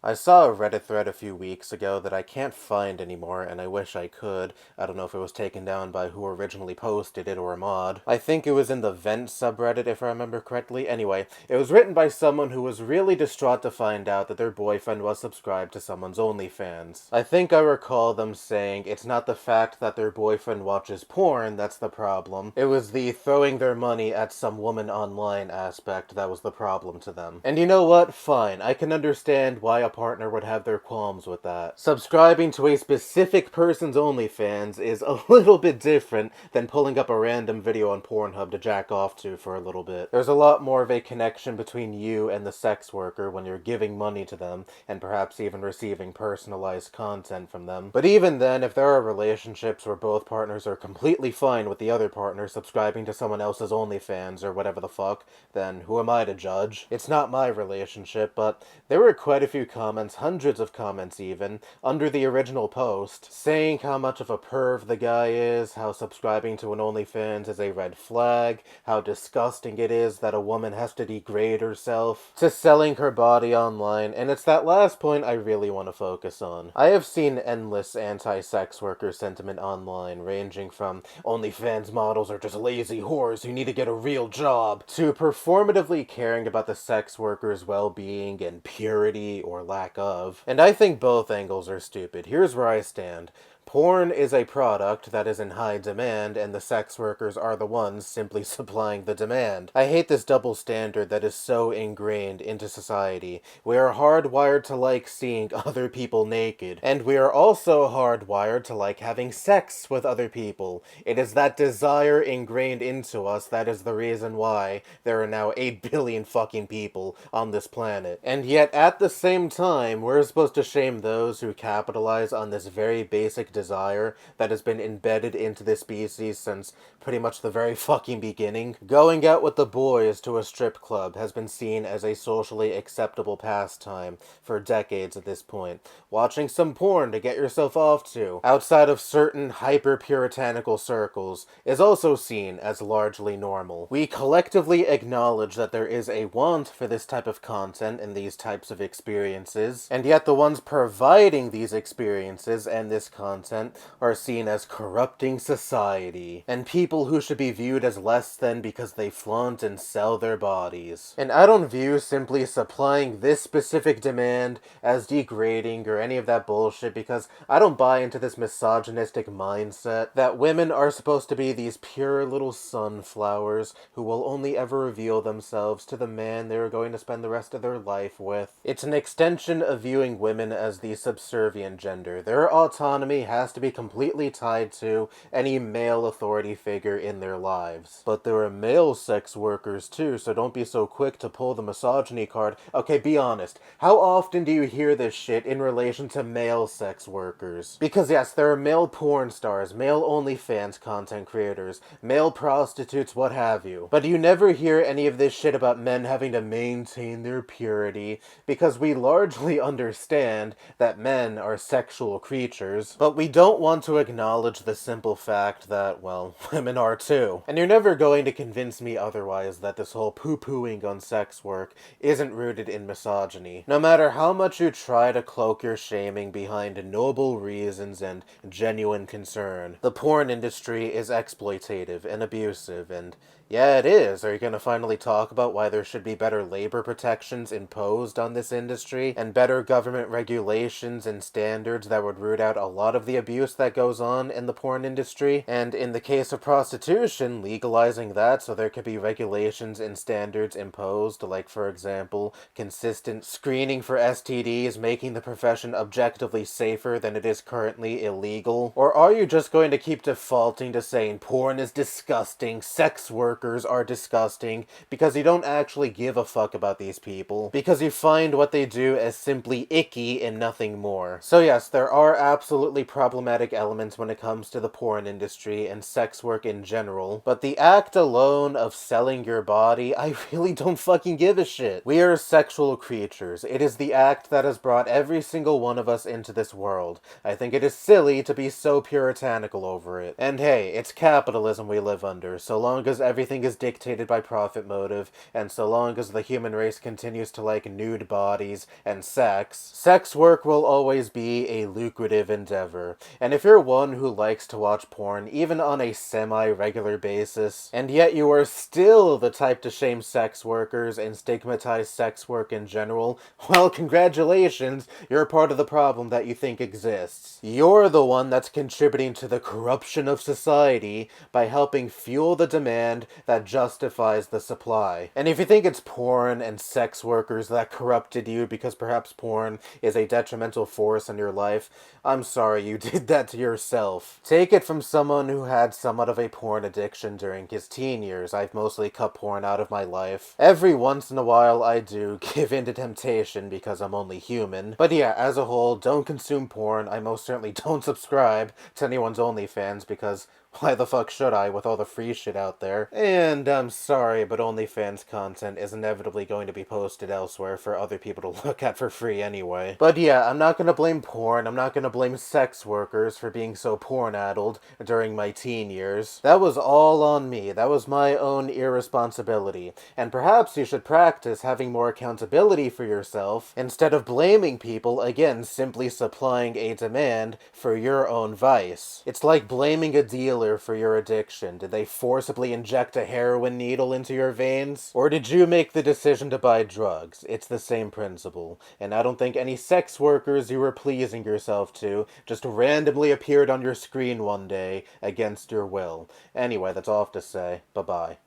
I saw a Reddit thread a few weeks ago that I can't find anymore, and I wish I could. I don't know if it was taken down by who originally posted it or a mod. I think it was in the Vent subreddit, if I remember correctly. Anyway, it was written by someone who was really distraught to find out that their boyfriend was subscribed to someone's OnlyFans. I think I recall them saying it's not the fact that their boyfriend watches porn that's the problem. It was the throwing their money at some woman online aspect that was the problem to them. And you know what? Fine. I can understand why a partner would have their qualms with that. Subscribing to a specific person's OnlyFans is a little bit different than pulling up a random video on Pornhub to jack off to for a little bit. There's a lot more of a connection between you and the sex worker when you're giving money to them, and perhaps even receiving personalized content from them. But even then, if there are relationships where both partners are completely fine with the other partner subscribing to someone else's OnlyFans or whatever the fuck, then who am I to judge? It's not my relationship, but there were quite a few comments, hundreds of comments even, under the original post, saying how much of a perv the guy is, how subscribing to an OnlyFans is a red flag, how disgusting it is that a woman has to degrade herself, to selling her body online, and it's that last point I really want to focus on. I have seen endless anti-sex worker sentiment online, ranging from OnlyFans models are just lazy whores who need to get a real job, to performatively caring about the sex worker's well-being and purity or lack of. And I think both angles are stupid. Here's where I stand. Porn is a product that is in high demand, and the sex workers are the ones simply supplying the demand. I hate this double standard that is so ingrained into society. We are hardwired to like seeing other people naked, and we are also hardwired to like having sex with other people. It is that desire ingrained into us that is the reason why there are now 8 billion fucking people on this planet. And yet, at the same time, we're supposed to shame those who capitalize on this very basic desire that has been embedded into this species since pretty much the very fucking beginning. Going out with the boys to a strip club has been seen as a socially acceptable pastime for decades at this point. Watching some porn to get yourself off to, outside of certain hyper-puritanical circles, is also seen as largely normal. We collectively acknowledge that there is a want for this type of content and these types of experiences, and yet the ones providing these experiences and this content are seen as corrupting society, and people who should be viewed as less than because they flaunt and sell their bodies. And I don't view simply supplying this specific demand as degrading or any of that bullshit, because I don't buy into this misogynistic mindset that women are supposed to be these pure little sunflowers who will only ever reveal themselves to the man they're going to spend the rest of their life with. It's an extension of viewing women as the subservient gender. Their autonomy has to be completely tied to any male authority figure in their lives. But there are male sex workers too, so don't be so quick to pull the misogyny card. Okay, be honest. How often do you hear this shit in relation to male sex workers? Because yes, there are male porn stars, male OnlyFans content creators, male prostitutes, what have you. But you never hear any of this shit about men having to maintain their purity, because we largely understand that men are sexual creatures, but we don't want to acknowledge the simple fact that, well, women are too. And you're never going to convince me otherwise that this whole poo-pooing on sex work isn't rooted in misogyny. No matter how much you try to cloak your shaming behind noble reasons and genuine concern, the porn industry is exploitative and abusive, and yeah, it is. Are you going to finally talk about why there should be better labor protections imposed on this industry, and better government regulations and standards that would root out a lot of the abuse that goes on in the porn industry? And in the case of prostitution, legalizing that so there could be regulations and standards imposed, like, for example, consistent screening for STDs, making the profession objectively safer than it is currently illegal? Or are you just going to keep defaulting to saying porn is disgusting, sex workers are disgusting, because you don't actually give a fuck about these people, because you find what they do as simply icky and nothing more? So yes, there are absolutely problematic elements when it comes to the porn industry and sex work in general, but the act alone of selling your body, I really don't fucking give a shit. We are sexual creatures. It is the act that has brought every single one of us into this world. I think it is silly to be so puritanical over it. And hey, it's capitalism we live under. So long as everything everything is dictated by profit motive, and so long as the human race continues to like nude bodies and sex work will always be a lucrative endeavor. And if you're one who likes to watch porn, even on a semi-regular basis, and yet you are still the type to shame sex workers and stigmatize sex work in general, well, congratulations, you're part of the problem that you think exists. You're the one that's contributing to the corruption of society by helping fuel the demand that justifies the supply. And if you think it's porn and sex workers that corrupted you because perhaps porn is a detrimental force in your life, I'm sorry you did that to yourself. Take it from someone who had somewhat of a porn addiction during his teen years. I've mostly cut porn out of my life. Every once in a while I do give in to temptation because I'm only human. But yeah, as a whole, don't consume porn. I most certainly don't subscribe to anyone's OnlyFans because why the fuck should I with all the free shit out there? And I'm sorry, but OnlyFans content is inevitably going to be posted elsewhere for other people to look at for free anyway. But yeah, I'm not gonna blame porn, I'm not gonna blame sex workers for being so porn-addled during my teen years. That was all on me, that was my own irresponsibility. And perhaps you should practice having more accountability for yourself instead of blaming people, again, simply supplying a demand for your own vice. It's like blaming a dealer for your addiction. Did they forcibly inject a heroin needle into your veins? Or did you make the decision to buy drugs? It's the same principle. And I don't think any sex workers you were pleasing yourself to just randomly appeared on your screen one day against your will. Anyway, that's all I have to say. Bye-bye.